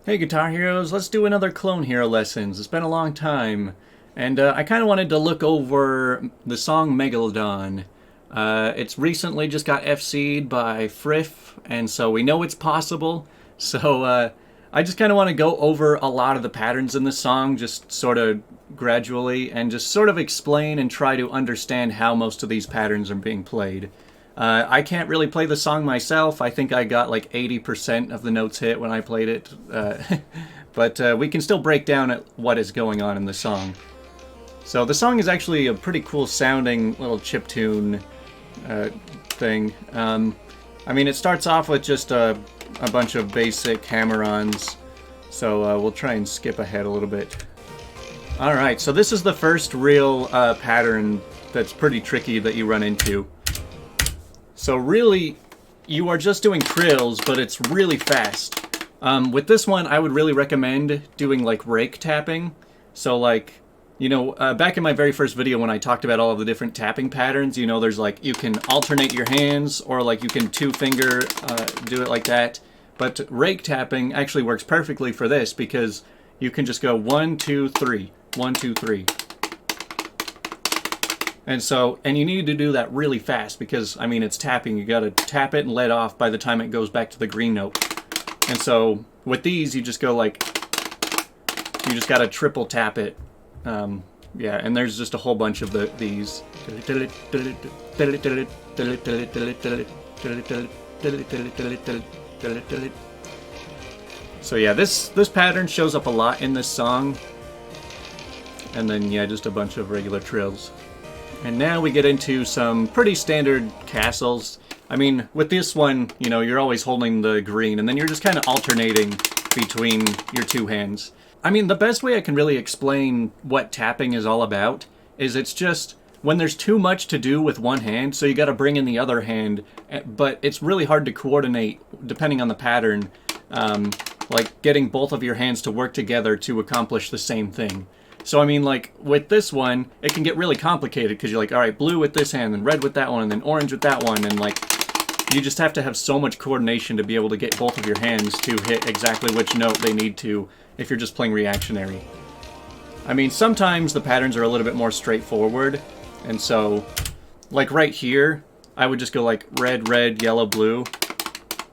Hey Guitar Heroes, let's do another Clone Hero Lessons. It's been a long time. And I kind of wanted to look over the song Megalodon. It's recently just got FC'd by Frif, and so we know it's possible. So I just kind of want to go over a lot of the patterns in the song, just sort of gradually, and just sort of explain and try to understand how most of these patterns are being played. I can't really play the song myself. I think I got like 80% of the notes hit when I played it. But we can still break down at what is going on in the song. So the song is actually a pretty cool sounding little chiptune thing. I mean, it starts off with just a bunch of basic hammer-ons. So we'll try and skip ahead a little bit. Alright, so this is the first real pattern that's pretty tricky that you run into. So really, you are just doing trills, but it's really fast. With this one, I would really recommend doing like rake tapping. So like, you know, back in my very first video when I talked about all of the different tapping patterns, you know, there's like, you can alternate your hands, or like you can two-finger do it like that. But rake tapping actually works perfectly for this because you can just go 1, 2, 3, 1, 2, 3. And so, and you need to do that really fast because, I mean, it's tapping. You gotta tap it and let off by the time it goes back to the green note. And so, with these, you just go like, you just gotta triple tap it. Yeah, and there's just a whole bunch of these. So yeah, this pattern shows up a lot in this song. And then, yeah, just a bunch of regular trills. And now we get into some pretty standard castles. I mean, with this one, you know, you're always holding the green, and then you're just kind of alternating between your two hands. I mean, the best way I can really explain what tapping is all about is it's just when there's too much to do with one hand, so you got to bring in the other hand, but it's really hard to coordinate depending on the pattern, like getting both of your hands to work together to accomplish the same thing. So I mean, like, with this one, it can get really complicated because you're like, alright, blue with this hand, and red with that one, and then orange with that one, and like, you just have to have so much coordination to be able to get both of your hands to hit exactly which note they need to if you're just playing reactionary. I mean, sometimes the patterns are a little bit more straightforward, and so, like right here, I would just go like red, red, yellow, blue.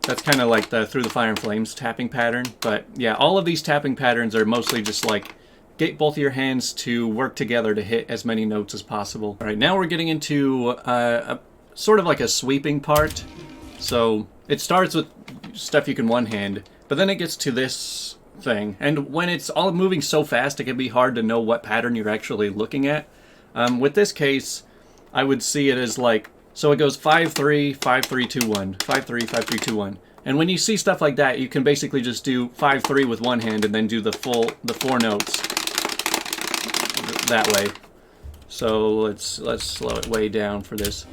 That's kind of like the Through the Fire and Flames tapping pattern, but yeah, all of these tapping patterns are mostly just like, get both of your hands to work together to hit as many notes as possible. All right, now we're getting into a sort of like a sweeping part. So it starts with stuff you can one-hand, but then it gets to this thing. And when it's all moving so fast, it can be hard to know what pattern you're actually looking at. With this case, I would see it as like, so it goes 5, 3, 5, 3, 2, 1, 5, 3, 5, 3, 2, 1. And when you see stuff like that, you can basically just do 5, 3 with one hand and then do the 4 notes that way. So let's slow it way down for this.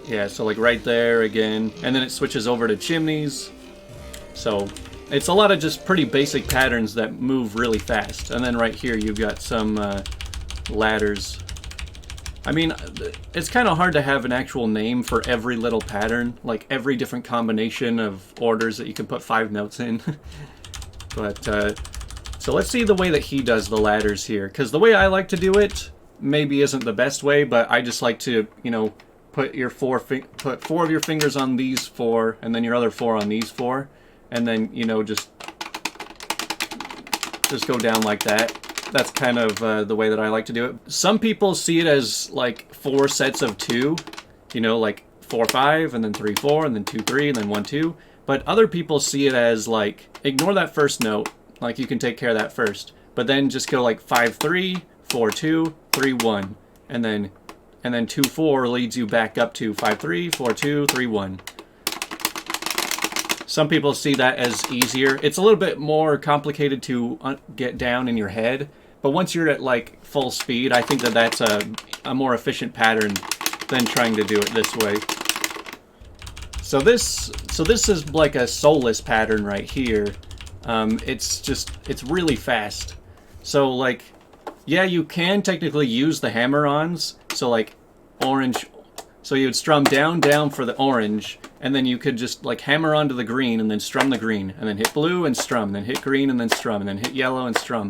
Yeah, so like right there again, and then it switches over to chimneys. So it's a lot of just pretty basic patterns that move really fast. And then right here you've got some ladders. I mean, it's kind of hard to have an actual name for every little pattern, like every different combination of orders that you can put 5 notes in. But so let's see the way that he does the ladders here, because the way I like to do it maybe isn't the best way, but I just like to, you know, put 4 of your fingers on these 4, and then your other 4 on these 4, and then, you know, just go down like that. That's kind of the way that I like to do it. Some people see it as like 4 sets of 2, you know, like 4, 5, and then 3, 4, and then 2, 3, and then 1, 2. But other people see it as like, ignore that first note. Like, you can take care of that first, but then just go like 5, 3, 4, 2, 3, 1, and then 2, 4 leads you back up to 5, 3, 4, 2, 3, 1. Some people see that as easier. It's a little bit more complicated to get down in your head, but once you're at like full speed, I think that that's a more efficient pattern than trying to do it this way. So this is like a soulless pattern right here. It's really fast. So like, yeah, you can technically use the hammer-ons. So like orange, So you would strum down, down for the orange, and then you could just like hammer onto the green and then strum the green, and then hit blue and strum, and then hit green and then strum, and then hit yellow and strum.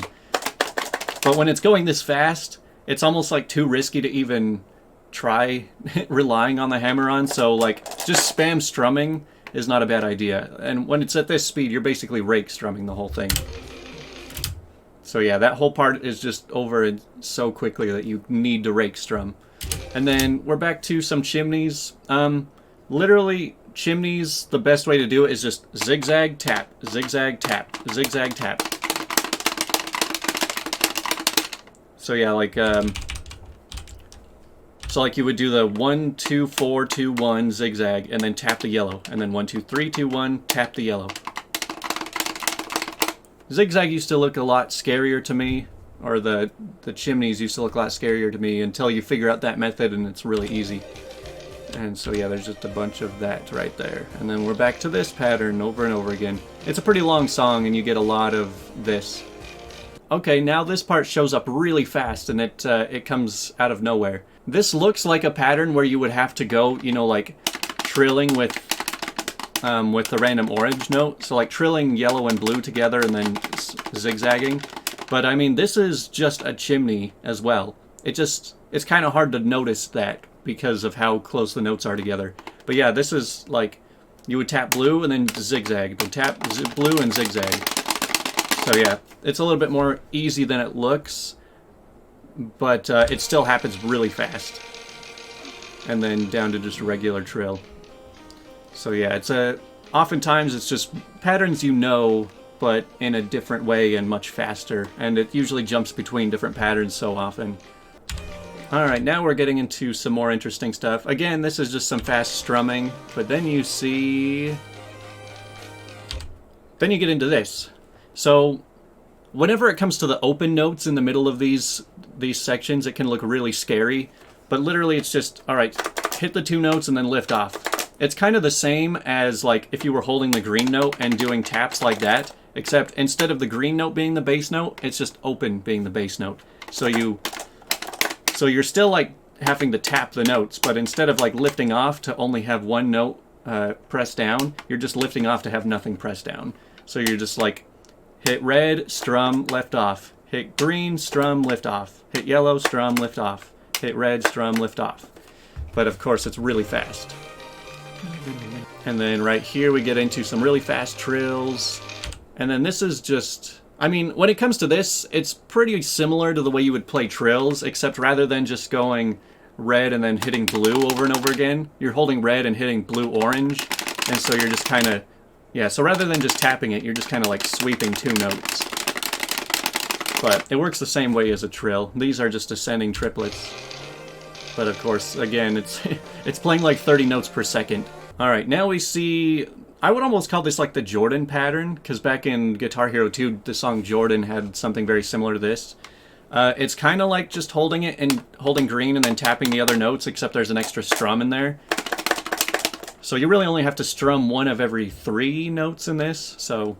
But when it's going this fast, it's almost like too risky to even try relying on the hammer-on, so like just spam strumming is not a bad idea. And when it's at this speed, you're basically rake strumming the whole thing. So yeah, that whole part is just over so quickly that you need to rake strum. And then we're back to some chimneys. Literally, chimneys, the best way to do it is just zigzag, tap, zigzag, tap, zigzag, tap. So yeah, like, so like you would do the 1, 2, 4, 2, 1 zigzag, and then tap the yellow, and then 1, 2, 3, 2, 1, tap the yellow. Zigzag used to look a lot scarier to me, or the chimneys used to look a lot scarier to me until you figure out that method, and it's really easy. And so yeah, there's just a bunch of that right there. And then we're back to this pattern over and over again. It's a pretty long song, and you get a lot of this. Okay, now this part shows up really fast, and it comes out of nowhere. This looks like a pattern where you would have to go, you know, like trilling with the random orange note. So like trilling yellow and blue together and then zigzagging. But I mean, this is just a chimney as well. It's kind of hard to notice that because of how close the notes are together. But yeah, this is like, you would tap blue and then zigzag, then tap blue and zigzag. So yeah, it's a little bit more easy than it looks, but it still happens really fast. And then down to just a regular trill. So yeah, oftentimes it's just patterns you know, but in a different way and much faster. And it usually jumps between different patterns so often. Alright, now we're getting into some more interesting stuff. Again, this is just some fast strumming, but then you see... Then you get into this. So, whenever it comes to the open notes in the middle of these sections, it can look really scary. But literally it's just, alright, hit the 2 notes and then lift off. It's kind of the same as like if you were holding the green note and doing taps like that, except instead of the green note being the bass note, it's just open being the bass note. So you're still like having to tap the notes, but instead of like lifting off to only have 1 note pressed down, you're just lifting off to have nothing pressed down. So you're just like, hit red, strum, left off. Hit green, strum, lift off. Hit yellow, strum, lift off. Hit red, strum, lift off. But of course it's really fast. And then right here we get into some really fast trills. And then this is just... I mean, when it comes to this, it's pretty similar to the way you would play trills, except rather than just going red and then hitting blue over and over again, you're holding red and hitting blue-orange. And so you're just kind of... Yeah, so rather than just tapping it, you're just kind of like sweeping 2 notes. But it works the same way as a trill. These are just ascending triplets. But of course, again, it's playing like 30 notes per second. Alright, now we see... I would almost call this like the Jordan pattern, because back in Guitar Hero 2, the song Jordan had something very similar to this. It's kind of like just holding it and holding green and then tapping the other notes, except there's an extra strum in there. So you really only have to strum 1 of every 3 notes in this. So,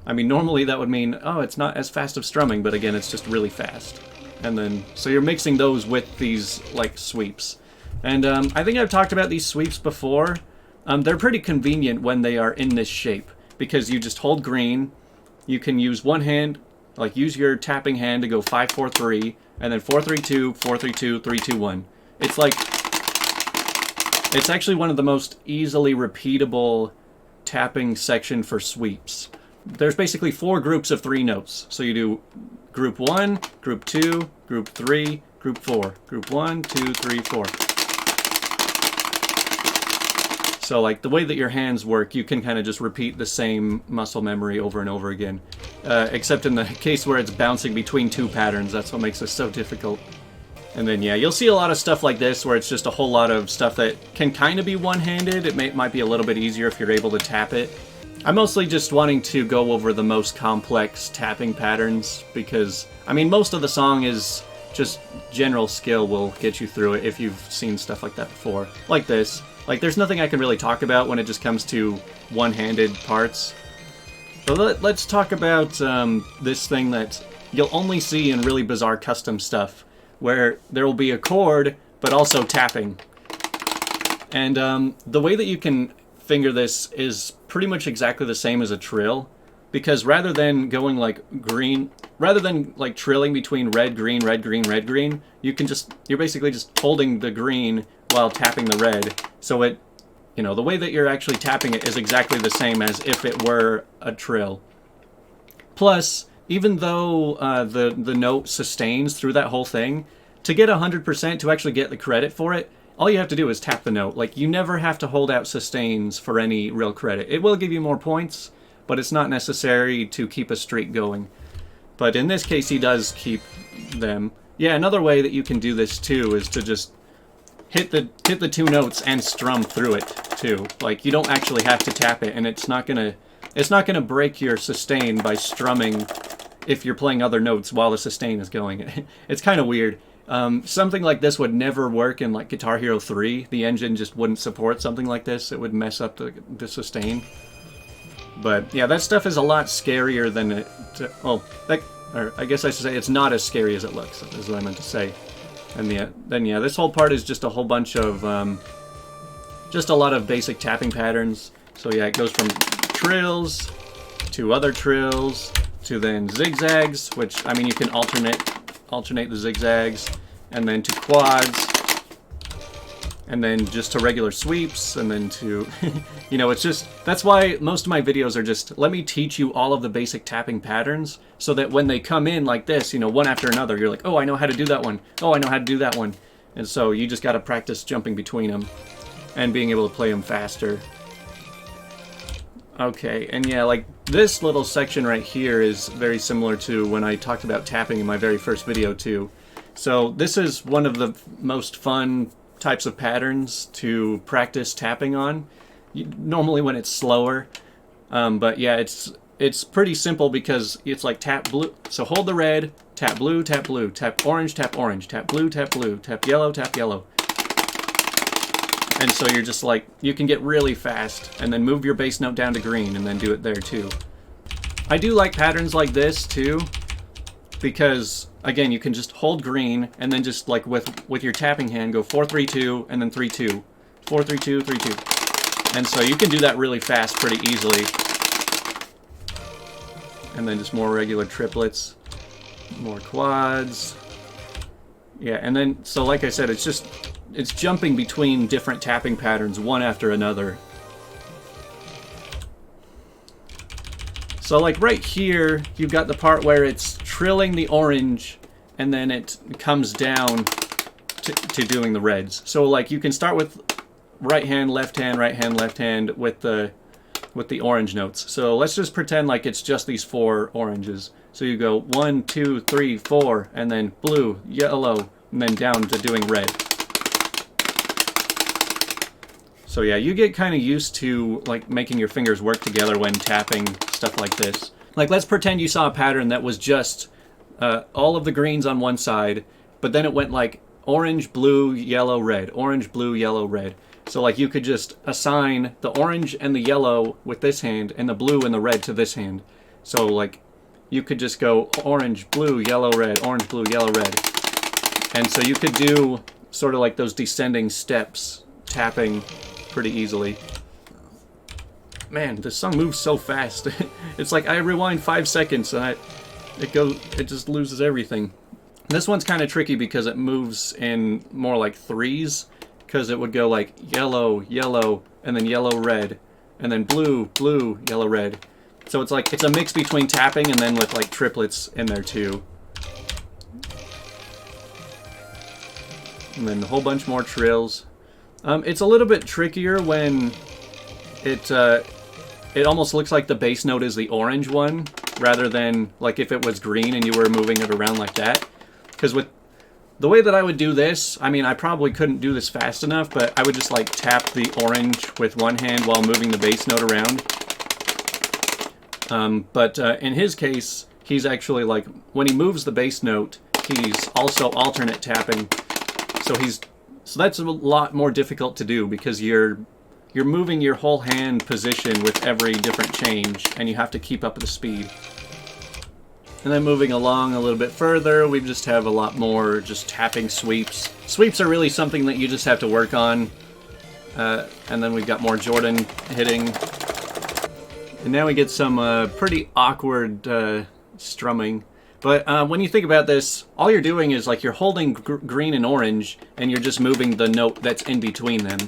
I mean, normally that would mean, oh, it's not as fast of strumming, but again, it's just really fast. And then, so you're mixing those with these, like, sweeps. And I think I've talked about these sweeps before. They're pretty convenient when they are in this shape, because you just hold green, you can use one hand, like use your tapping hand to go 5, 4, 3, and then 4, 3, 2, 4, 3, 2, 3, 2, 1. It's like, it's actually one of the most easily repeatable tapping section for sweeps. There's basically 4 groups of 3 notes. So you do group 1, group 2, group 3, group 4. Group 1, 2, 3, 4. So like the way that your hands work, you can kind of just repeat the same muscle memory over and over again. Except in the case where it's bouncing between 2 patterns, that's what makes it so difficult. And then yeah, you'll see a lot of stuff like this where it's just a whole lot of stuff that can kind of be one-handed. It might be a little bit easier if you're able to tap it. I'm mostly just wanting to go over the most complex tapping patterns because, I mean, most of the song is just general skill will get you through it if you've seen stuff like that before. Like this. Like, there's nothing I can really talk about when it just comes to one-handed parts. So let's talk about this thing that you'll only see in really bizarre custom stuff, where there will be a chord, but also tapping. And the way that you can finger this is pretty much exactly the same as a trill, because rather than going like green, rather than like trilling between red, green, red, green, red, green, you're basically just holding the green while tapping the red. So it, the way that you're actually tapping it is exactly the same as if it were a trill. Plus, even though the note sustains through that whole thing, to get 100%, to actually get the credit for it, all you have to do is tap the note. Like, you never have to hold out sustains for any real credit. It will give you more points, but it's not necessary to keep a streak going. But in this case, he does keep them. Yeah, another way that you can do this too is to just hit the 2 notes and strum through it too. Like, you don't actually have to tap it, and it's not gonna break your sustain by strumming if you're playing other notes while the sustain is going. It's kind of weird. Something like this would never work in like Guitar Hero 3. The engine just wouldn't support something like this. It would mess up the sustain. But yeah, that stuff is a lot scarier than it. Or I guess I should say it's not as scary as it looks, is what I meant to say. And then this whole part is just a whole bunch of, just a lot of basic tapping patterns. So yeah, it goes from trills to other trills to then zigzags, which, I mean, you can alternate the zigzags, and then to quads, and then just to regular sweeps, and then to, it's just, that's why most of my videos are just, let me teach you all of the basic tapping patterns, so that when they come in like this, one after another, you're like, oh, I know how to do that one. Oh, I know how to do that one. And so you just got to practice jumping between them and being able to play them faster. Okay, and yeah, like this little section right here is very similar to when I talked about tapping in my very first video too. So this is one of the most fun types of patterns to practice tapping on, normally when it's slower. But yeah, it's pretty simple because it's like tap blue. So hold the red, tap blue, tap orange, tap blue, tap yellow. And so you're just like, you can get really fast and then move your bass note down to green and then do it there too. I do like patterns like this too, because again, you can just hold green and then just like with your tapping hand go 4-3-2 and then 3-2, 4-3-2, 3-2. And so you can do that really fast pretty easily. And then just more regular triplets, more quads. Yeah, and then, so like I said, it's jumping between different tapping patterns one after another. So like right here, you've got the part where it's trilling the orange and then it comes down to doing the reds. So like you can start with right hand, left hand, right hand, left hand with the orange notes. So let's just pretend like it's just these 4 oranges. So you go 1, 2, 3, 4, and then blue, yellow, and then down to doing red. So yeah, you get kind of used to like making your fingers work together when tapping stuff like this. Like let's pretend you saw a pattern that was just all of the greens on one side, but then it went like orange, blue, yellow, red, orange, blue, yellow, red. So like you could just assign the orange and the yellow with this hand and the blue and the red to this hand. So like you could just go orange, blue, yellow, red, orange, blue, yellow, red. And so you could do sort of like those descending steps, tapping pretty easily. Man, this song moves so fast. It's like I rewind 5 seconds and it just loses everything. This one's kind of tricky because it moves in more like 3s, because it would go like yellow, yellow, and then yellow, red, and then blue, blue, yellow, red. So it's like, it's a mix between tapping and then with like triplets in there too. And then a whole bunch more trills. It's a little bit trickier when it almost looks like the bass note is the orange one, rather than like if it was green and you were moving it around like that. Because with the way that I would do this, I mean, I probably couldn't do this fast enough, but I would just like tap the orange with one hand while moving the bass note around. But in his case, he's actually like, when he moves the bass note, he's also alternate tapping. So that's a lot more difficult to do because you're moving your whole hand position with every different change, and you have to keep up the speed. And then moving along a little bit further, we just have a lot more just tapping sweeps. Sweeps are really something that you just have to work on. And then we've got more Jordan hitting. And now we get some pretty awkward strumming. But when you think about this, all you're doing is like you're holding green and orange, and you're just moving the note that's in between them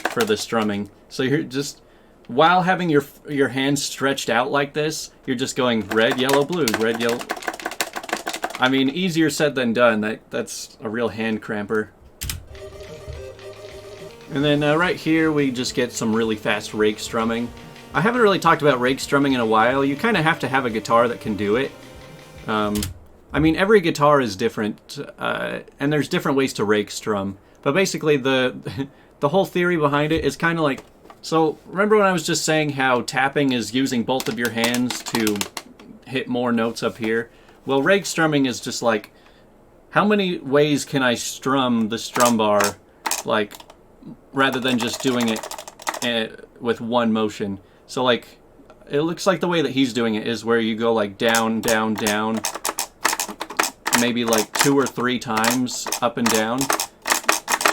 for the strumming. So you're just, while having your hands stretched out like this, you're just going red, yellow, blue, red, yellow. I mean, easier said than done. That's a real hand cramper. And then right here we just get some really fast rake strumming. I haven't really talked about rake strumming in a while. You kind of have to have a guitar that can do it. I mean, every guitar is different, and there's different ways to rake strum. But basically, the whole theory behind it is kind of like... So, remember when I was just saying how tapping is using both of your hands to hit more notes up here? Well, rake strumming is just like, how many ways can I strum the strum bar, like, rather than just doing it with one motion? So, like... It looks like the way that he's doing it is where you go like down, down, down, maybe like 2 or 3 times up and down.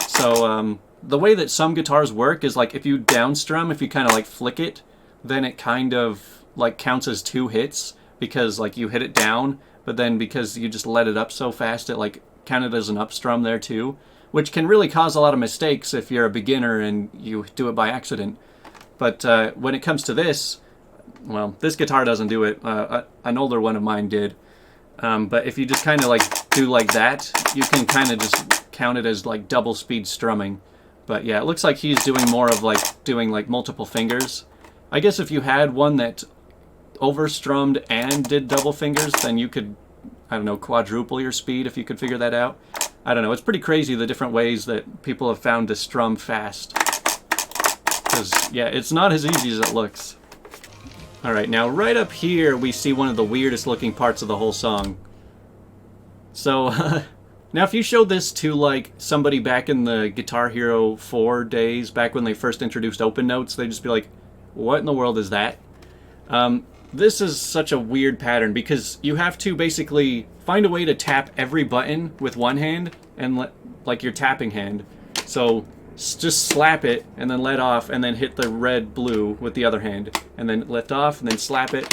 So the way that some guitars work is like if you down strum, if you kind of like flick it, then it kind of like counts as 2 hits because like you hit it down, but then because you just let it up so fast, it like counted as an up strum there too, which can really cause a lot of mistakes if you're a beginner and you do it by accident. But when it comes to this, well, this guitar doesn't do it. An older one of mine did. But if you just kind of like do like that, you can kind of just count it as like double speed strumming. But yeah, it looks like he's doing more of like doing like multiple fingers. I guess if you had one that overstrummed and did double fingers, then you could, I don't know, quadruple your speed if you could figure that out. I don't know. It's pretty crazy the different ways that people have found to strum fast. Because, yeah, it's not as easy as it looks. Alright, now right up here we see one of the weirdest looking parts of the whole song. So, now if you showed this to like somebody back in the Guitar Hero 4 days, back when they first introduced open notes, they'd just be like, what in the world is that? This is such a weird pattern because you have to basically find a way to tap every button with one hand and like your tapping hand. So just slap it and then let off and then hit the red blue with the other hand and then lift off and then slap it.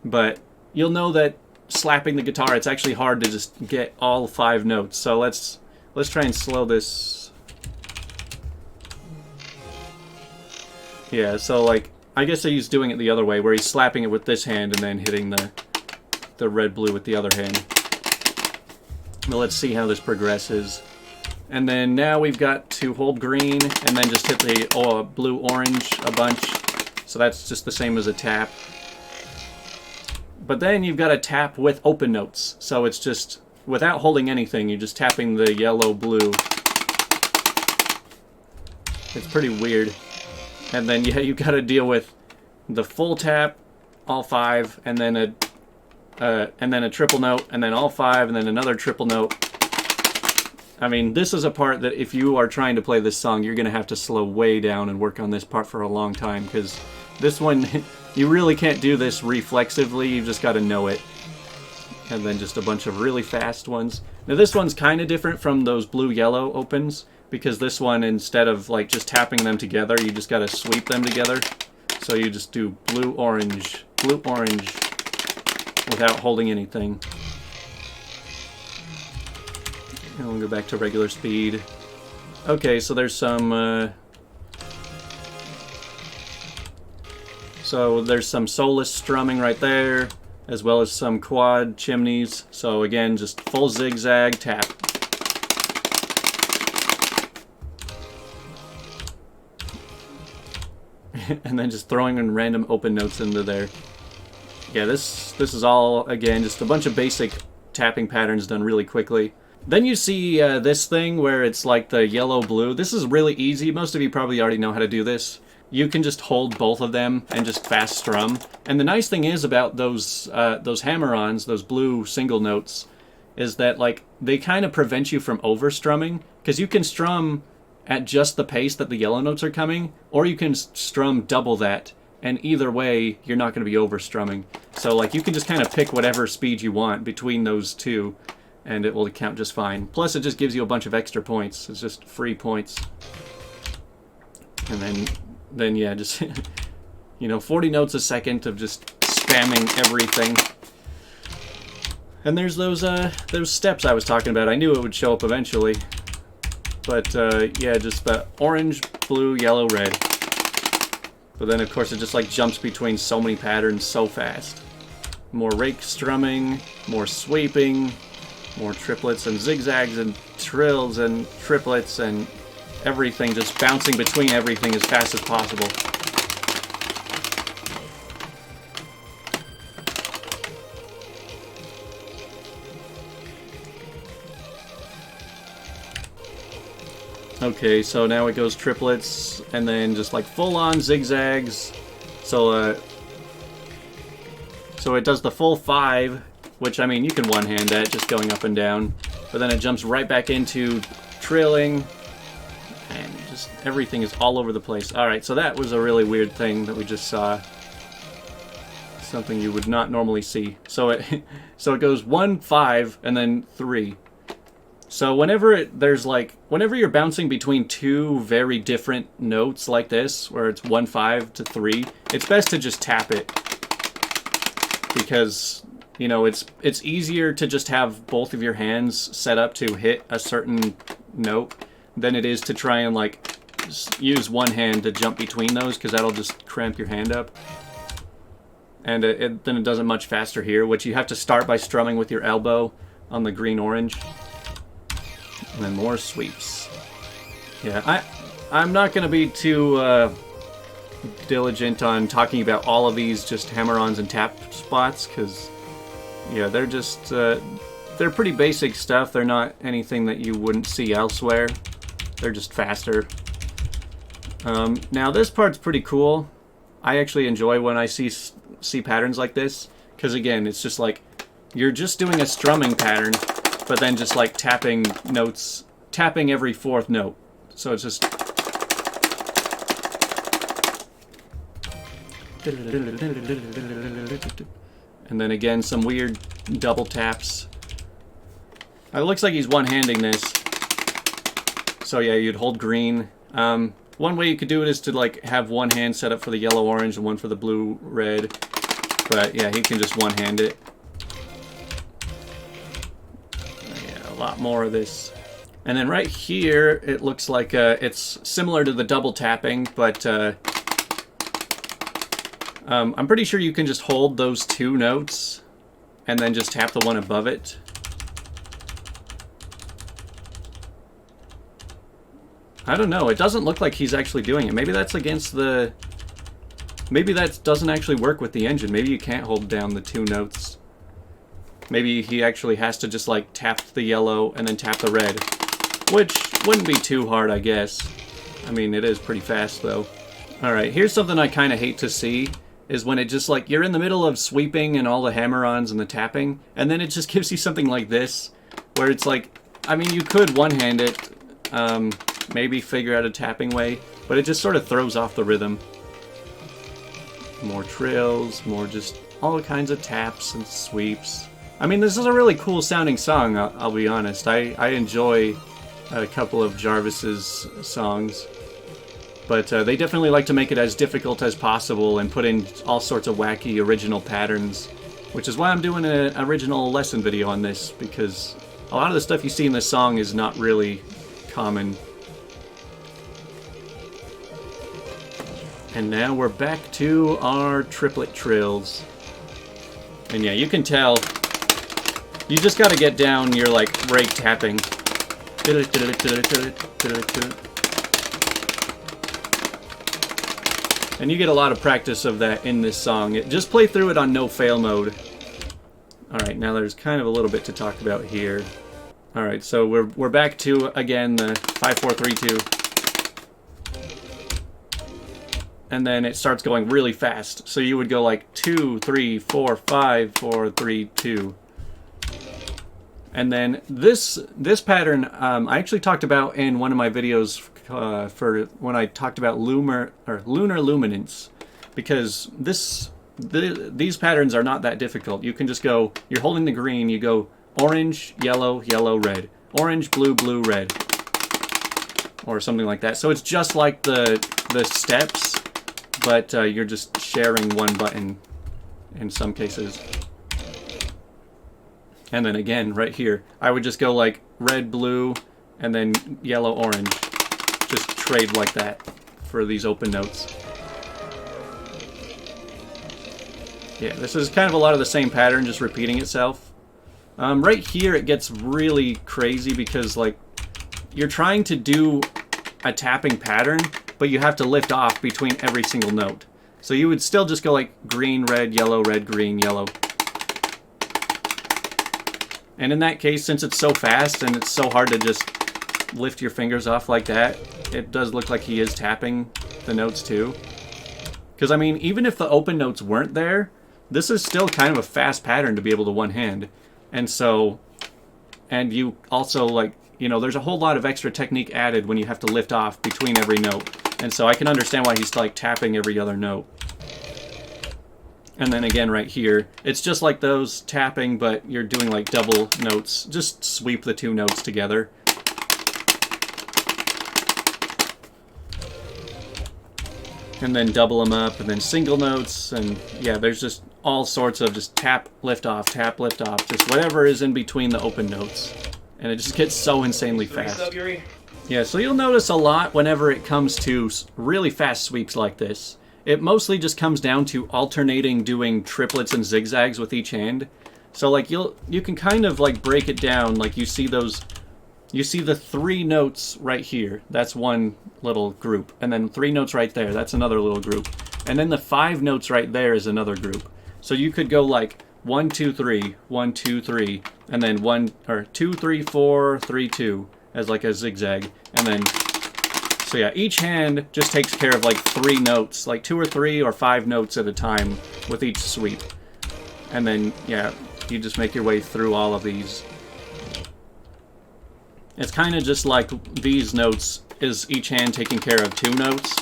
But you'll know that slapping the guitar, it's actually hard to just get all 5 notes. So let's try and slow this. Yeah, so like I guess he's doing it the other way where he's slapping it with this hand and then hitting the red blue with the other hand. But let's see how this progresses. And then now we've got to hold green and then just hit the blue-orange a bunch. So that's just the same as a tap. But then you've got to tap with open notes. So it's just, without holding anything, you're just tapping the yellow-blue. It's pretty weird. And then, yeah, you've got to deal with the full tap, all 5, and then a triple note, and then all 5, and then another triple note. I mean, this is a part that if you are trying to play this song, you're going to have to slow way down and work on this part for a long time, because this one, you really can't do this reflexively, you've just got to know it. And then just a bunch of really fast ones. Now this one's kind of different from those blue-yellow opens, because this one, instead of like just tapping them together, you just got to sweep them together. So you just do blue-orange, blue-orange, without holding anything. And we'll go back to regular speed. Okay, so there's some soulless strumming right there, as well as some quad chimneys. So again, just full zigzag tap. And then just throwing in random open notes into there. Yeah, this is all, again, just a bunch of basic tapping patterns done really quickly. Then you see this thing where it's like the yellow-blue. This is really easy. Most of you probably already know how to do this. You can just hold both of them and just fast strum. And the nice thing is about those hammer-ons, those blue single notes, is that like they kind of prevent you from over-strumming, because you can strum at just the pace that the yellow notes are coming, or you can strum double that, and either way, you're not going to be over-strumming. So like you can just kind of pick whatever speed you want between those two. and it will count just fine. Plus, it just gives you a bunch of extra points. It's just free points. And then yeah, just, you know, 40 notes a second of just spamming everything. And there's those steps I was talking about. I knew it would show up eventually. But, yeah, just the orange, blue, yellow, red. But then, of course, it just, like, jumps between so many patterns so fast. More rake strumming, more sweeping, more triplets and zigzags and trills and triplets and everything, just bouncing between everything as fast as possible. Okay, so now it goes triplets, and then just like full-on zigzags. So it does the full 5, which, I mean, you can one-hand that, just going up and down. But then it jumps right back into trilling, and just everything is all over the place. Alright, so that was a really weird thing that we just saw. Something you would not normally see. So it goes 1, 5, and then 3. So whenever you're bouncing between two very different notes like this, where it's 1, 5 to 3, it's best to just tap it. Because, you know, it's easier to just have both of your hands set up to hit a certain note than it is to try and, like, use one hand to jump between those, because that'll just cramp your hand up. And then it does it much faster here, which you have to start by strumming with your elbow on the green-orange. And then more sweeps. Yeah, I'm not going to be too diligent on talking about all of these just hammer-ons and tap spots, because, yeah, they're just, they're pretty basic stuff. They're not anything that you wouldn't see elsewhere. They're just faster. Now, this part's pretty cool. I actually enjoy when I see patterns like this, because, again, it's just like, you're just doing a strumming pattern, but then just like tapping notes, tapping every 4th note. So it's just... And then again, some weird double taps. It looks like he's one-handing this. So yeah, you'd hold green. One way you could do it is to like have one hand set up for the yellow-orange and one for the blue-red. But yeah, he can just one-hand it. A lot more of this. And then right here, it looks like it's similar to the double tapping, but I'm pretty sure you can just hold those 2 notes and then just tap the one above it. I don't know. It doesn't look like he's actually doing it. Maybe that's against the... Maybe that doesn't actually work with the engine. Maybe you can't hold down the 2 notes. Maybe he actually has to just, like, tap the yellow and then tap the red. Which wouldn't be too hard, I guess. I mean, it is pretty fast, though. Alright, here's something I kind of hate to see, is when it just, like, you're in the middle of sweeping and all the hammer-ons and the tapping, and then it just gives you something like this, where it's like, I mean, you could one-hand it, maybe figure out a tapping way, but it just sort of throws off the rhythm. More trills, more just all kinds of taps and sweeps. I mean, this is a really cool sounding song, I'll be honest. I enjoy a couple of Jarvis's songs. But they definitely like to make it as difficult as possible and put in all sorts of wacky original patterns. Which is why I'm doing an original lesson video on this, because a lot of the stuff you see in this song is not really common. And now we're back to our Triplet Trills. And yeah, you can tell... You just gotta get down your, like, rake tapping. And you get a lot of practice of that in this song. Just play through it on no fail mode. Alright, now there's kind of a little bit to talk about here. Alright, so we're back to, again, the 5, 4, 3, 2. And then it starts going really fast. So you would go like 2, 3, 4, 5, 4, 3, 2. And then this pattern, I actually talked about in one of my videos for when I talked about lunar luminance, because these patterns are not that difficult. You can just go, you're holding the green, you go orange, yellow, yellow, red. Orange, blue, blue, red. Or something like that. So it's just like the steps, but you're just sharing one button in some cases. And then again, right here, I would just go like red, blue, and then yellow, orange. Just trade like that for these open notes. Yeah, this is kind of a lot of the same pattern, just repeating itself. Right here, it gets really crazy because, like, you're trying to do a tapping pattern, but you have to lift off between every single note. So you would still just go like green, red, green, yellow. And in that case, since it's so fast and it's so hard to just lift your fingers off like that, it does look like he is tapping the notes too. Because, I mean, even if the open notes weren't there, this is still kind of a fast pattern to be able to one hand. And so, and you also, like, you know, there's a whole lot of extra technique added when you have to lift off between every note. And so I can understand why he's like tapping every other note. And then again right here, it's just like those tapping, but you're doing like double notes. Just sweep the two notes together. And then double them up, and then single notes, and yeah, there's just all sorts of just tap, lift off, just whatever is in between the open notes. And it just gets so insanely fast. Yeah, so you'll notice a lot whenever it comes to really fast sweeps like this. It mostly just comes down to alternating doing triplets and zigzags with each hand. So like you can kind of like break it down, like you see the three notes right here. That's one little group. And then three notes right there. That's another little group. And then the five notes right there is another group. So you could go like 1, 2, 3, 1, 2, 3, and then 1 or 2, 3, 4, 3, 2 as like a zigzag. And then so yeah, each hand just takes care of like three notes, like 2 or 3 or 5 notes at a time with each sweep. And then yeah, you just make your way through all of these. It's kind of just like these notes is each hand taking care of 2 notes.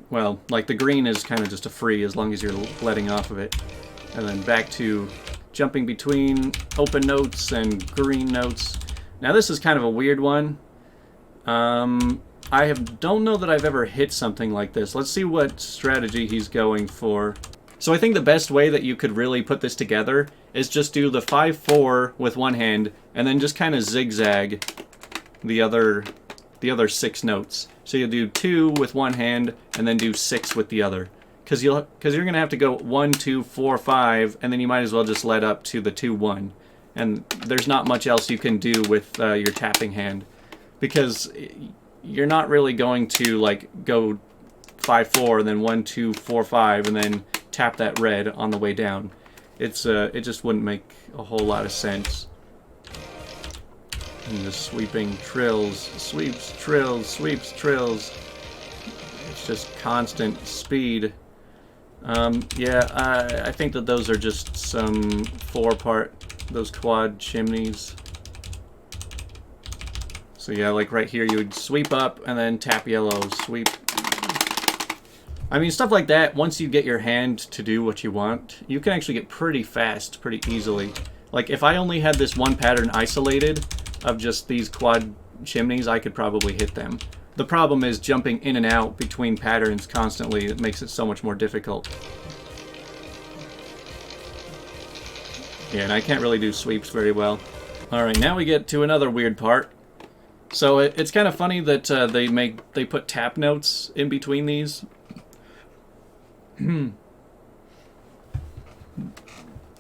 Well, like the green is kind of just a free as long as you're letting off of it. And then back to jumping between open notes and green notes. Now this is kind of a weird one. Don't know that I've ever hit something like this. Let's see what strategy he's going for. So I think the best way that you could really put this together is just do the 5-4 with one hand and then just kind of zigzag the other 6 notes. So you'll do 2 with one hand and then do 6 with the other. Because you're going to have to go 1, 2, 4, 5, and then you might as well just let up to the 2, 1. And there's not much else you can do with your tapping hand. Because you're not really going to like go 5-4 and then 1, 2, 4, 5 and then tap that red on the way down. It just wouldn't make a whole lot of sense. And the sweeping trills, sweeps, trills, sweeps, trills. It's just constant speed. Yeah, I think that those are just some 4-part, those quad chimneys. So yeah, like right here, you would sweep up and then tap yellow, sweep. I mean, stuff like that, once you get your hand to do what you want, you can actually get pretty fast, pretty easily. Like, if I only had this one pattern isolated of just these quad chimneys, I could probably hit them. The problem is jumping in and out between patterns constantly. It makes it so much more difficult. Yeah, and I can't really do sweeps very well. Alright, now we get to another weird part. So it's kind of funny that they put tap notes in between these. The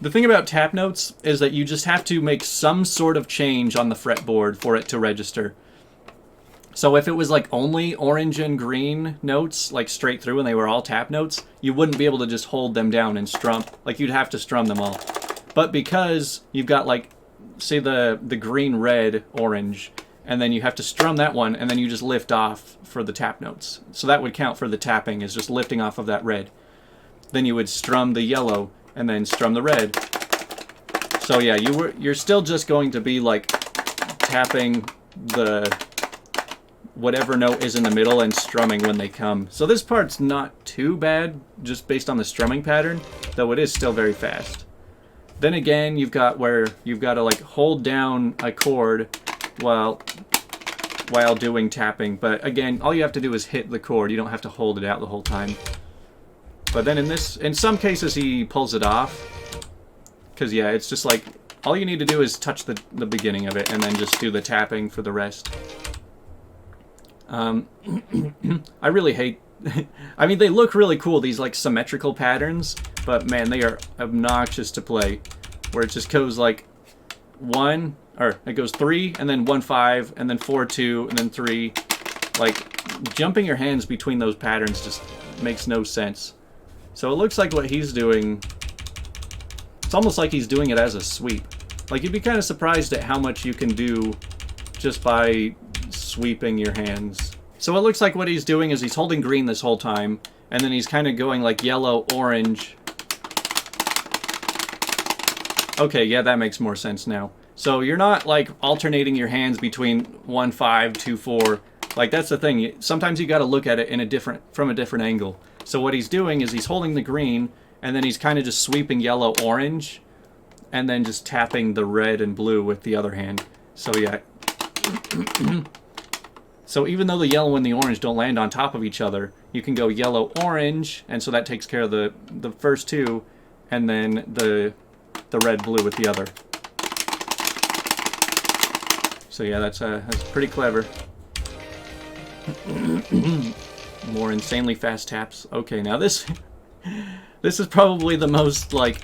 thing about tap notes is that you just have to make some sort of change on the fretboard for it to register. So if it was like only orange and green notes, like straight through and they were all tap notes, you wouldn't be able to just hold them down and strum. Like you'd have to strum them all. But because you've got like, say the green, red, orange, and then you have to strum that one, and then you just lift off for the tap notes. So that would count for the tapping, is just lifting off of that red. Then you would strum the yellow, and then strum the red. So yeah, you're still just going to be like tapping the whatever note is in the middle and strumming when they come. So this part's not too bad, just based on the strumming pattern, though it is still very fast. Then again, you've got where you've got to like hold down a chord while doing tapping. But again, all you have to do is hit the chord. You don't have to hold it out the whole time. But then in some cases he pulls it off. Because yeah, it's just like, all you need to do is touch the beginning of it and then just do the tapping for the rest. I really hate... I mean, they look really cool, these like symmetrical patterns, but man, they are obnoxious to play. Where it just goes like 1, or it goes 3, and then 1, 5, and then 4, 2, and then 3. Like, jumping your hands between those patterns just makes no sense. So it looks like what he's doing... It's almost like he's doing it as a sweep. Like, you'd be kind of surprised at how much you can do just by sweeping your hands. So it looks like what he's doing is he's holding green this whole time, and then he's kind of going like yellow, orange. Okay, yeah, that makes more sense now. So you're not like alternating your hands between 1, 5, 2, 4. Like, that's the thing. Sometimes you got to look at it from a different angle. So what he's doing is he's holding the green, and then he's kind of just sweeping yellow, orange, and then just tapping the red and blue with the other hand. So yeah. So even though the yellow and the orange don't land on top of each other, you can go yellow, orange, and so that takes care of the first two, and then the red, blue with the other. So yeah, that's pretty clever. More insanely fast taps. Okay, now this is probably the most like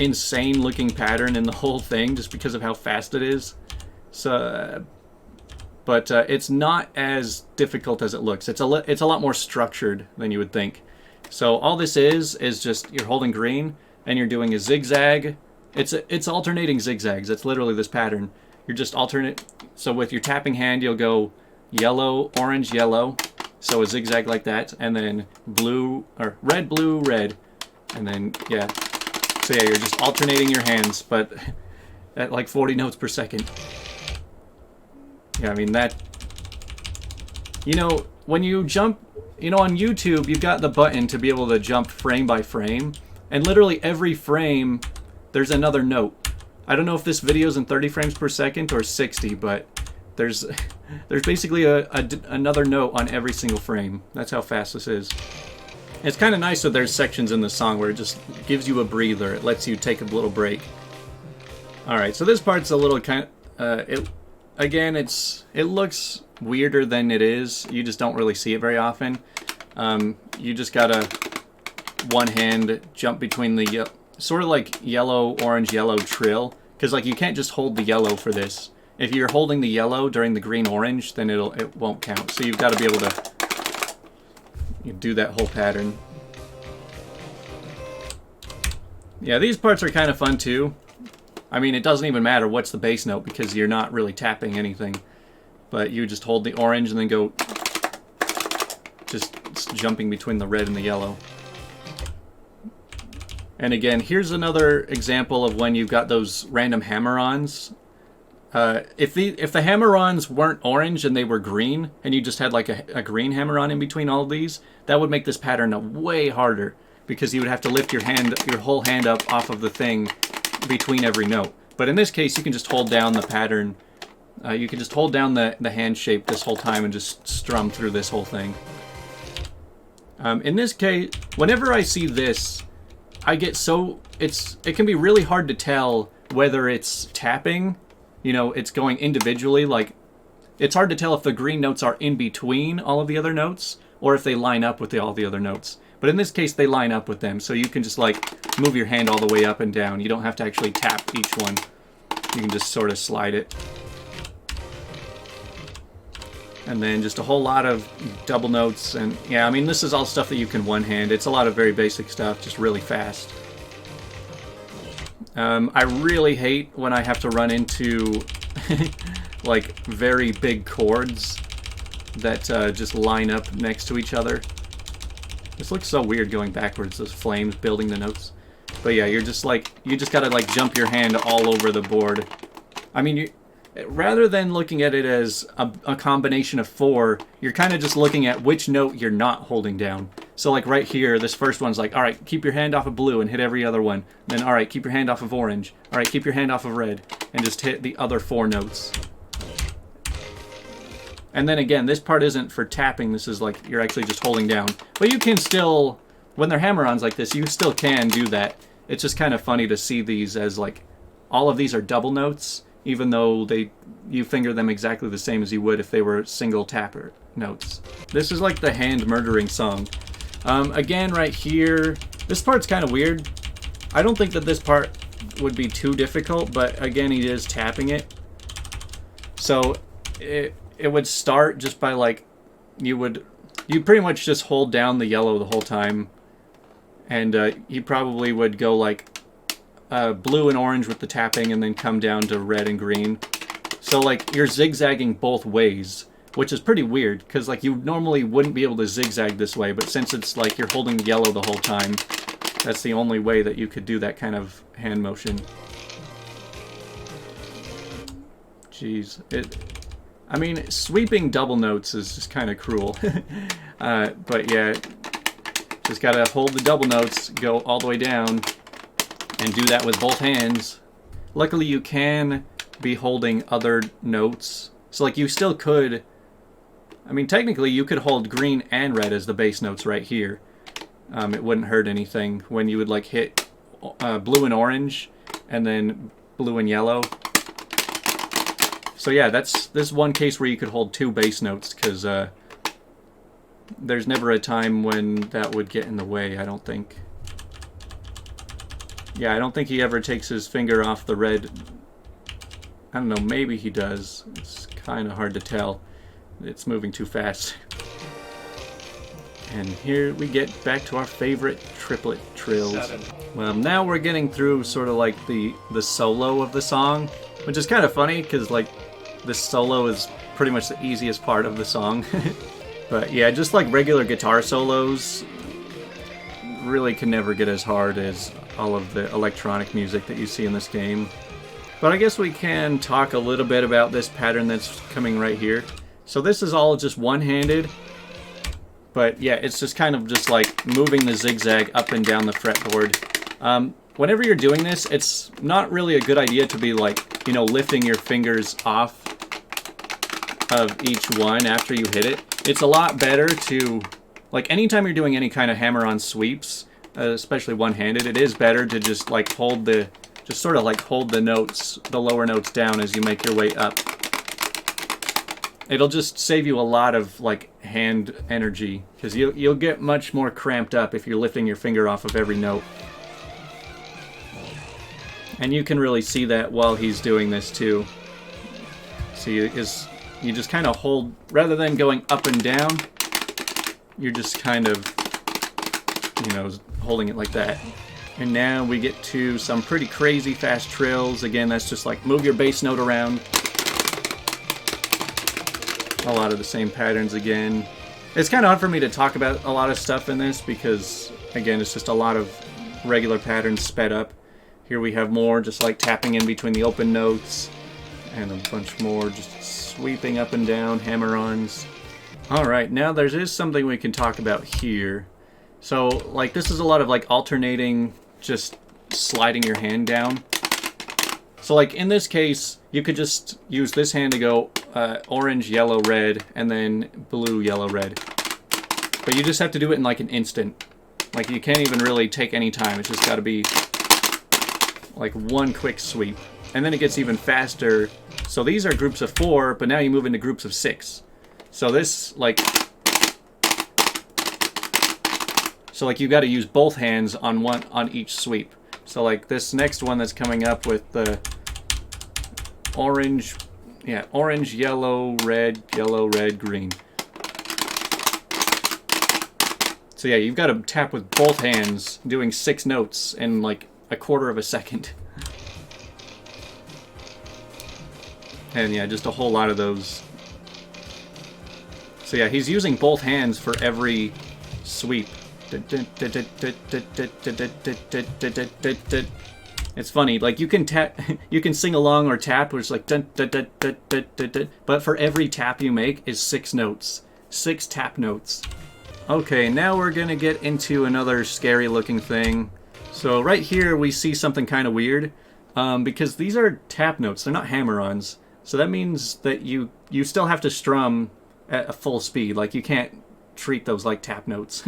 insane looking pattern in the whole thing, just because of how fast it is. So, but it's not as difficult as it looks. It's a lot more structured than you would think. So all this is just you're holding green and you're doing a zigzag. It's alternating zigzags. That's literally this pattern. You're just alternate. So with your tapping hand, you'll go yellow, orange, yellow. So a zigzag like that, and then blue or red, blue, red, and then yeah. So yeah, you're just alternating your hands, but at like 40 notes per second. Yeah, I mean that. You know, when you jump, you know, on YouTube, you've got the button to be able to jump frame by frame, and literally every frame, there's another note. I don't know if this video's in 30 frames per second or 60, but there's basically another note on every single frame. That's how fast this is. It's kind of nice that there's sections in the song where it just gives you a breather. It lets you take a little break. Alright, so this part's a little kind of... it looks weirder than it is. You just don't really see it very often. You just gotta one hand jump between the... sort of like yellow, orange, yellow trill. Because like you can't just hold the yellow for this. If you're holding the yellow during the green orange, then it won't count. So you've got to be able to do that whole pattern. Yeah, these parts are kind of fun too. I mean, it doesn't even matter what's the bass note because you're not really tapping anything. But you just hold the orange and then go just jumping between the red and the yellow. And again, here's another example of when you've got those random hammer-ons. If the hammer-ons weren't orange and they were green, and you just had like a green hammer-on in between all of these, that would make this pattern way harder, because you would have to lift your whole hand up off of the thing between every note. But in this case, you can just hold down the pattern. You can just hold down the hand shape this whole time and just strum through this whole thing. In this case, whenever I see this, I get so... It can be really hard to tell whether it's tapping... You know, it's going individually, like, it's hard to tell if the green notes are in between all of the other notes, or if they line up with all the other notes. But in this case, they line up with them, so you can just, like, move your hand all the way up and down. You don't have to actually tap each one. You can just sort of slide it. And then just a whole lot of double notes, and, yeah, I mean, this is all stuff that you can one-hand. It's a lot of very basic stuff, just really fast. I really hate when I have to run into like very big chords that just line up next to each other. This looks so weird going backwards, those flames building the notes. But yeah, you just gotta like jump your hand all over the board. I mean, rather than looking at it as a combination of 4, you're kind of just looking at which note you're not holding down. So like right here, this first one's like, all right, keep your hand off of blue and hit every other one. Then, all right, keep your hand off of orange. All right, keep your hand off of red and just hit the other 4 notes. And then again, this part isn't for tapping. This is like you're actually just holding down. But you can still, when they're hammer-ons like this, you still can do that. It's just kind of funny to see these as like, all of these are double notes, even though you finger them exactly the same as you would if they were single tapper notes. This is like the hand murdering song. Again, right here, this part's kind of weird. I don't think that this part would be too difficult, but again, he is tapping it. So it would start just by like, you pretty much just hold down the yellow the whole time. And you probably would go like blue and orange with the tapping and then come down to red and green. So like you're zigzagging both ways, which is pretty weird because like you normally wouldn't be able to zigzag this way, but since it's like you're holding yellow the whole time, that's the only way that you could do that kind of hand motion. Jeez. I mean, sweeping double notes is just kind of cruel. But yeah, just gotta hold the double notes, go all the way down, and do that with both hands. Luckily, you can be holding other notes. So like you still could, I mean, technically you could hold green and red as the bass notes right here. It wouldn't hurt anything when you would like hit blue and orange and then blue and yellow. So yeah, this one case where you could hold 2 bass notes because there's never a time when that would get in the way, I don't think. Yeah, I don't think he ever takes his finger off the red. I don't know, maybe he does. It's kind of hard to tell. It's moving too fast. And here we get back to our favorite Triplet Trills. 7. Well, now we're getting through sort of like the solo of the song, which is kind of funny because like this solo is pretty much the easiest part of the song. But yeah, just like regular guitar solos really can never get as hard as all of the electronic music that you see in this game. But I guess we can talk a little bit about this pattern that's coming right here. So this is all just one-handed, but yeah, it's just kind of just like moving the zigzag up and down the fretboard. Whenever you're doing this, it's not really a good idea to be like, you know, lifting your fingers off of each one after you hit it. It's a lot better to, like anytime you're doing any kind of hammer-on sweeps, especially one-handed, it is better to just like just sort of like hold the notes, the lower notes down as you make your way up. It'll just save you a lot of like hand energy because you'll get much more cramped up if you're lifting your finger off of every note. And you can really see that while he's doing this too. So you just kind of hold, rather than going up and down, you're just kind of, you know, holding it like that. And now we get to some pretty crazy fast trills. Again, that's just like move your bass note around. A lot of the same patterns again. It's kind of hard for me to talk about a lot of stuff in this because, again, it's just a lot of regular patterns sped up. Here we have more just like tapping in between the open notes and a bunch more just sweeping up and down hammer-ons. Alright, now there is something we can talk about here. So, like, this is a lot of, like, alternating, just sliding your hand down. So, like, in this case, you could just use this hand to go orange, yellow, red, and then blue, yellow, red. But you just have to do it in, like, an instant. Like, you can't even really take any time. It's just got to be, like, one quick sweep. And then it gets even faster. So these are groups of 4, but now you move into groups of 6. So this, like... So like you got to use both hands on each sweep. So like this next one that's coming up with the orange, yeah, orange, yellow, red, green. So yeah, you've got to tap with both hands, doing 6 notes in like a quarter of a second. And yeah, just a whole lot of those. So yeah, he's using both hands for every sweep. It's funny, like you can tap, you can sing along or tap, which is like but for every tap you make is 6 notes, 6 tap notes. Okay, now we're gonna get into another scary looking thing. So right here we see something kind of weird, because these are tap notes, they're not hammer-ons. So that means that you still have to strum at a full speed, like you can't treat those like tap notes.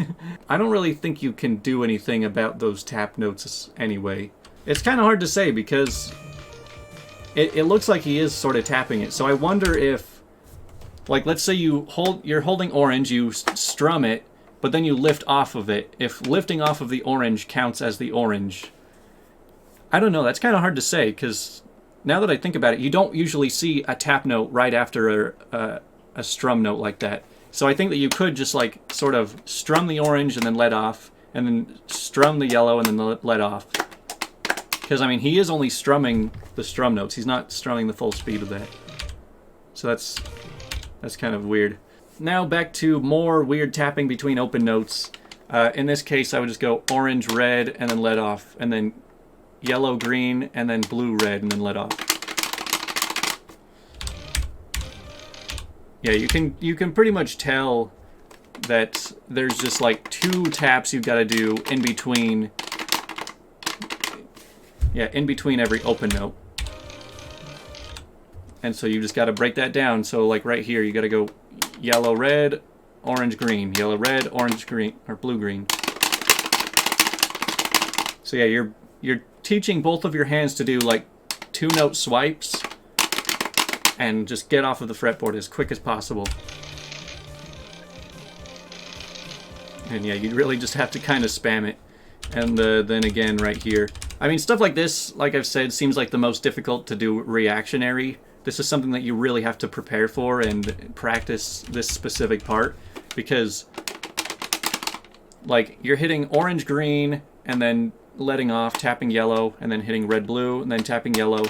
I don't really think you can do anything about those tap notes anyway. It's kind of hard to say because it looks like he is sort of tapping it. So I wonder if, like, let's say you're holding orange, you strum it, but then you lift off of it. If lifting off of the orange counts as the orange, I don't know. That's kind of hard to say because now that I think about it, you don't usually see a tap note right after a strum note like that. So I think that you could just like sort of strum the orange and then let off, and then strum the yellow and then let off. Because I mean, he is only strumming the strum notes. He's not strumming the full speed of that. So that's kind of weird. Now back to more weird tapping between open notes. In this case, I would just go orange, red, and then let off, and then yellow, green, and then blue, red, and then let off. Yeah, you can pretty much tell that there's just like 2 taps you've got to do in between. Yeah, in between every open note. And so you just got to break that down. So like right here, you got to go yellow, red, orange, green, yellow, red, orange, green, or blue, green. So yeah, you're teaching both of your hands to do like 2-note swipes and just get off of the fretboard as quick as possible. And yeah, you really just have to kind of spam it. And then again right here. I mean, stuff like this, like I've said, seems like the most difficult to do reactionary. This is something that you really have to prepare for and practice this specific part, because like you're hitting orange, green, and then letting off, tapping yellow, and then hitting red, blue, and then tapping yellow.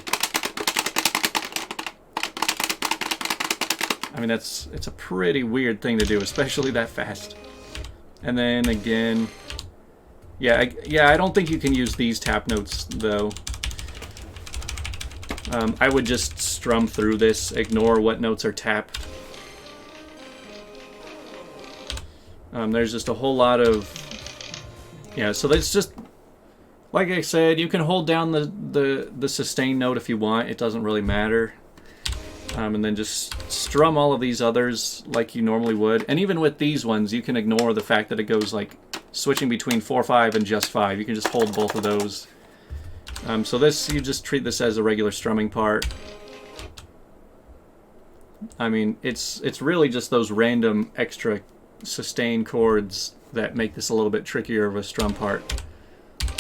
I mean, it's a pretty weird thing to do, especially that fast. And then again, yeah, I don't think you can use these tap notes though. I would just strum through this, ignore what notes are tapped. There's just a whole lot of, yeah. So that's just, like I said, you can hold down the sustain note if you want. It doesn't really matter. And then just strum all of these others like you normally would. And even with these ones, you can ignore the fact that it goes like switching between 4/5 and just 5. You can just hold both of those. So this, you just treat this as a regular strumming part. I mean, it's really just those random extra sustain chords that make this a little bit trickier of a strum part.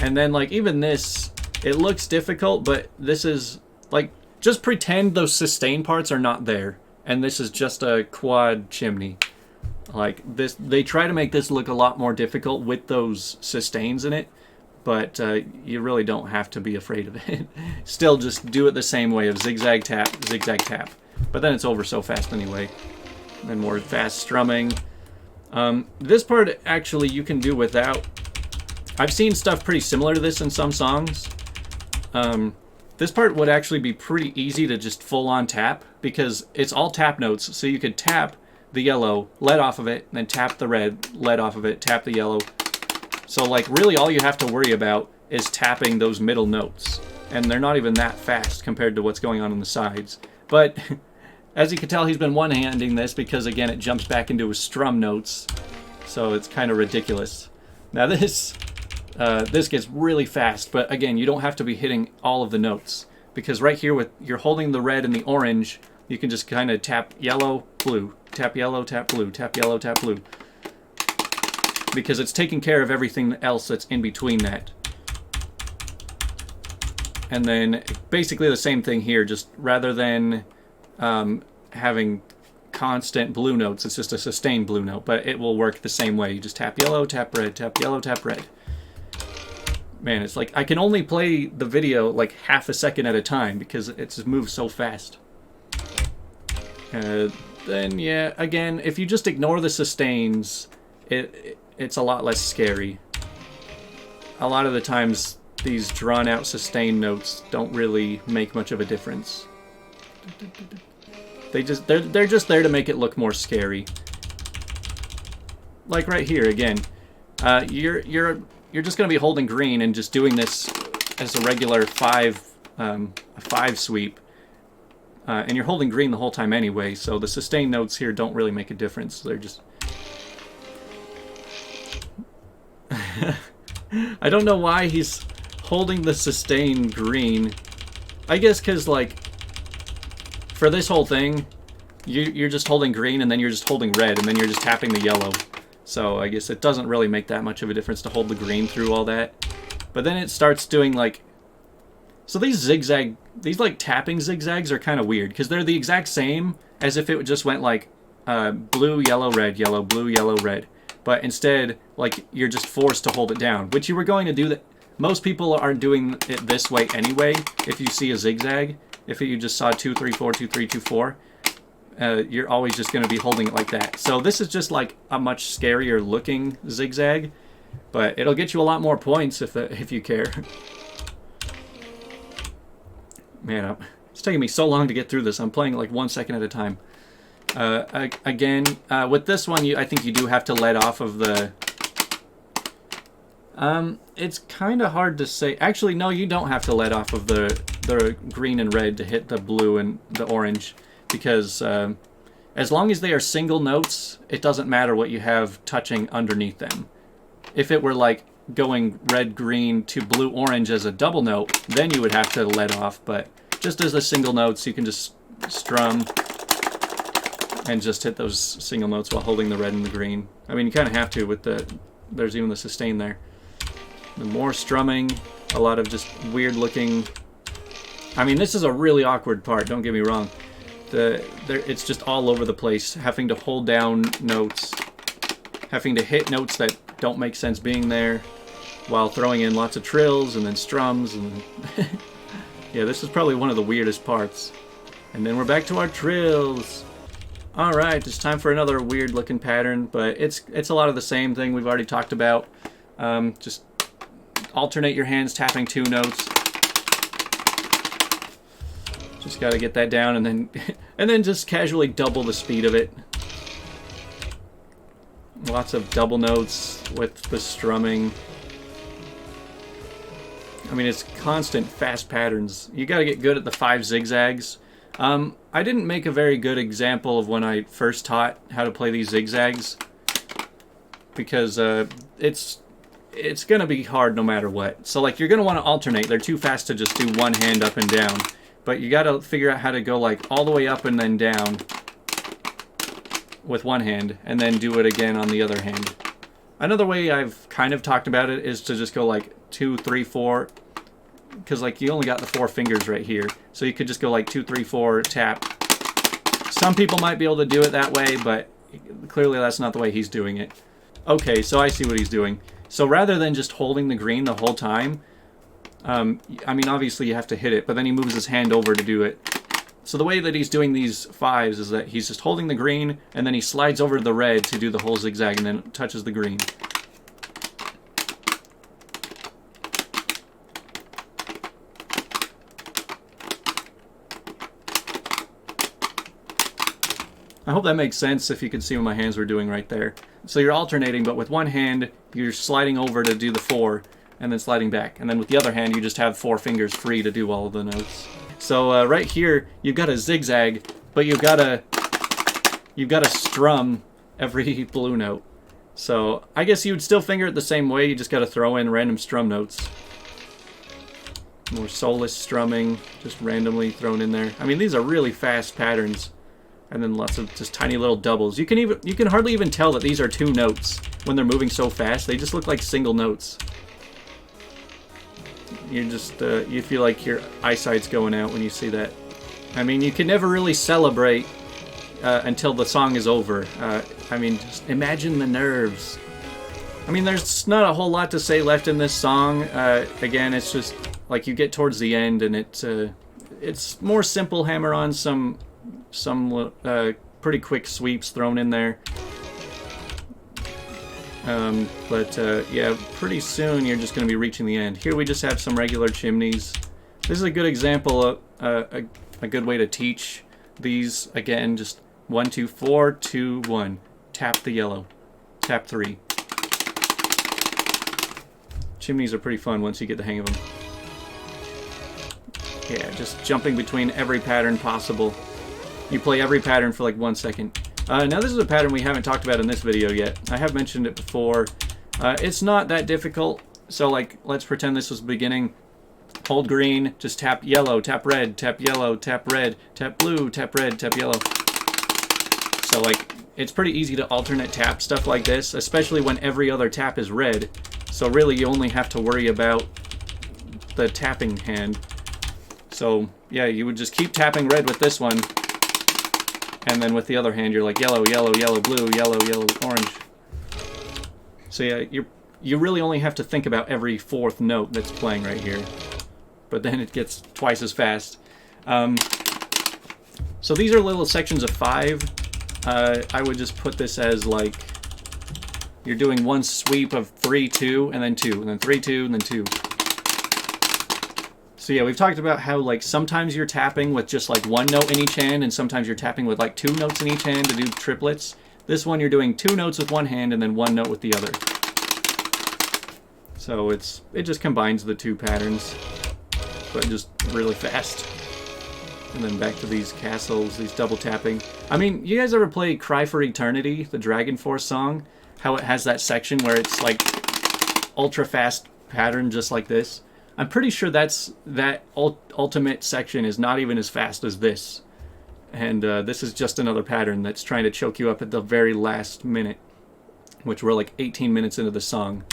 And then like even this, it looks difficult, but this is like, just pretend those sustain parts are not there, and this is just a quad chimney. Like this, they try to make this look a lot more difficult with those sustains in it, but you really don't have to be afraid of it. Still, just do it the same way of zigzag tap, zigzag tap. But then it's over so fast anyway. Then more fast strumming. This part actually you can do without. I've seen stuff pretty similar to this in some songs. This part would actually be pretty easy to just full-on tap, because it's all tap notes, so you could tap the yellow, let off of it, and then tap the red, let off of it, tap the yellow. So like really all you have to worry about is tapping those middle notes, and they're not even that fast compared to what's going on the sides. But as you can tell, he's been one-handing this because again it jumps back into his strum notes, so it's kind of ridiculous. Now this gets really fast, but again, you don't have to be hitting all of the notes, because right here with you're holding the red and the orange, you can just kind of tap yellow, blue, tap yellow, tap blue, tap yellow, tap blue, because it's taking care of everything else that's in between that. And then basically the same thing here, just rather than having constant blue notes, it's just a sustained blue note, but it will work the same way. You just tap yellow, tap red, tap yellow, tap red. Man, it's like I can only play the video like half a second at a time because it just moves so fast. Then yeah, again, if you just ignore the sustains, it's a lot less scary. A lot of the times these drawn out sustain notes don't really make much of a difference. They're just there to make it look more scary. like right here again, you're just going to be holding green and just doing this as a regular five sweep, and you're holding green the whole time anyway. So the sustained notes here don't really make a difference. They're just I don't know why he's holding the sustained green. I guess because, like, for this whole thing, you're just holding green, and then you're just holding red, and then you're just tapping the yellow. So I guess it doesn't really make that much of a difference to hold the green through all that. But then it starts doing, like... So these like, tapping zigzags are kind of weird, because they're the exact same as if it just went, like, blue, yellow, blue, yellow, red. But instead, like, you're just forced to hold it down, which you were going to do that. Most people aren't doing it this way anyway. If you see a zigzag, if you just saw 2, 3, 4, 2, 3, 2, 4, you're always just going to be holding it like that. So this is just like a much scarier looking zigzag, but it'll get you a lot more points if you care. Man, it's taking me so long to get through this. I'm playing like 1 second at a time. Again, with this one, I think you do have to let off of the... it's kind of hard to say. Actually, no, you don't have to let off of the green and red to hit the blue and the orange, because as long as they are single notes, it doesn't matter what you have touching underneath them. If it were like going red, green to blue, orange as a double note, then you would have to let off, but just as a single notes, you can just strum and just hit those single notes while holding the red and the green. I mean, you kind of have to with there's even the sustain there. The more strumming, a lot of just weird looking... I mean, this is a really awkward part, don't get me wrong. It's just all over the place, having to hold down notes, having to hit notes that don't make sense being there, while throwing in lots of trills and then strums. And yeah, this is probably one of the weirdest parts. And then we're back to our trills. Alright, it's time for another weird looking pattern, but it's a lot of the same thing we've already talked about. Just alternate your hands tapping 2 notes. Just gotta get that down, and then just casually double the speed of it. Lots of double notes with the strumming. I mean, it's constant fast patterns. You gotta get good at the 5 zigzags. I didn't make a very good example of when I first taught how to play these zigzags, because it's gonna be hard no matter what. So like, you're gonna want to alternate. They're too fast to just do one hand up and down, but you gotta figure out how to go like all the way up and then down with one hand, and then do it again on the other hand. Another way I've kind of talked about it is to just go like 2, 3, 4, because like you only got the 4 fingers right here, so you could just go like 2, 3, 4, tap. Some people might be able to do it that way, but clearly that's not the way he's doing it. Okay, so I see what he's doing. So rather than just holding the green the whole time, I mean, obviously you have to hit it, but then he moves his hand over to do it. So the way that he's doing these 5s is that he's just holding the green, and then he slides over to the red to do the whole zigzag, and then touches the green. I hope that makes sense if you can see what my hands were doing right there. So you're alternating, but with one hand, you're sliding over to do the 4, and then sliding back. And then with the other hand, you just have 4 fingers free to do all of the notes. So right here, you've got a zigzag, but you've got to strum every blue note. So I guess you would still finger it the same way, you just got to throw in random strum notes. More soulless strumming, just randomly thrown in there. I mean, these are really fast patterns. And then lots of just tiny little doubles. You can hardly even tell that these are 2 notes when they're moving so fast. They just look like single notes. You just you feel like your eyesight's going out when you see that. I mean, you can never really celebrate until the song is over. I mean, just imagine the nerves. I mean, there's not a whole lot to say left in this song. Again, it's just like you get towards the end, and it's more simple hammer-on, some pretty quick sweeps thrown in there. Yeah, pretty soon you're just going to be reaching the end. Here we just have some regular chimneys. This is a good example of a good way to teach these. Again, just 1, 2, 4, 2, 1. Tap the yellow. tap 3. Chimneys are pretty fun once you get the hang of them. Yeah, just jumping between every pattern possible. You play every pattern for like 1 second. Now this is a pattern we haven't talked about in this video yet. I have mentioned it before. It's not that difficult. So like, let's pretend this was the beginning. Hold green, just tap yellow, tap red, tap yellow, tap red, tap blue, tap red, tap yellow. So like, it's pretty easy to alternate tap stuff like this, especially when every other tap is red. So really you only have to worry about the tapping hand. So yeah, you would just keep tapping red with this one. And then with the other hand, you're like yellow, yellow, yellow, blue, yellow, yellow, orange. So yeah, you really only have to think about every fourth note that's playing right here. But then it gets twice as fast. So these are little sections of 5. I would just put this as like, you're doing one sweep of 3, 2, and then 2, and then 3, 2, and then 2. So yeah, we've talked about how like sometimes you're tapping with just like 1 note in each hand, and sometimes you're tapping with like 2 notes in each hand to do triplets. This one you're doing 2 notes with one hand and then 1 note with the other. So it just combines the 2 patterns, but just really fast. And then back to these castles, these double tapping. I mean, you guys ever play Cry for Eternity, the Dragon Force song? How it has that section where it's like ultra fast pattern just like this? I'm pretty sure that ultimate section is not even as fast as this. And this is just another pattern that's trying to choke you up at the very last minute, which we're like 18 minutes into the song.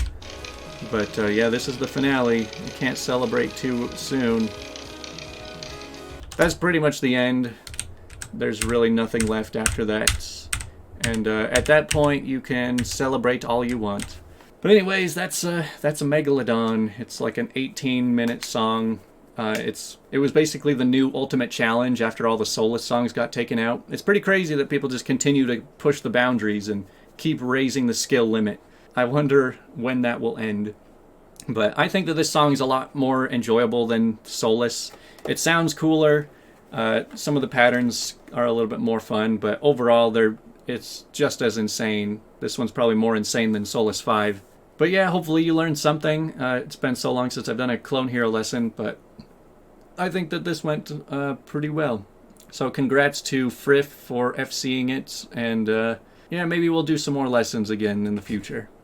But yeah, this is the finale. You can't celebrate too soon. That's pretty much the end. There's really nothing left after that. And at that point, you can celebrate all you want. But anyways, that's a Megalodon. It's like an 18-minute song. It was basically the new ultimate challenge after all the Soulless songs got taken out. It's pretty crazy that people just continue to push the boundaries and keep raising the skill limit. I wonder when that will end. But I think that this song is a lot more enjoyable than Soulless. It sounds cooler. Some of the patterns are a little bit more fun, but overall it's just as insane. This one's probably more insane than Soulless 5. But yeah, hopefully you learned something. It's been so long since I've done a Clone Hero lesson, but I think that this went pretty well. So congrats to Frif for FCing it, and yeah, maybe we'll do some more lessons again in the future.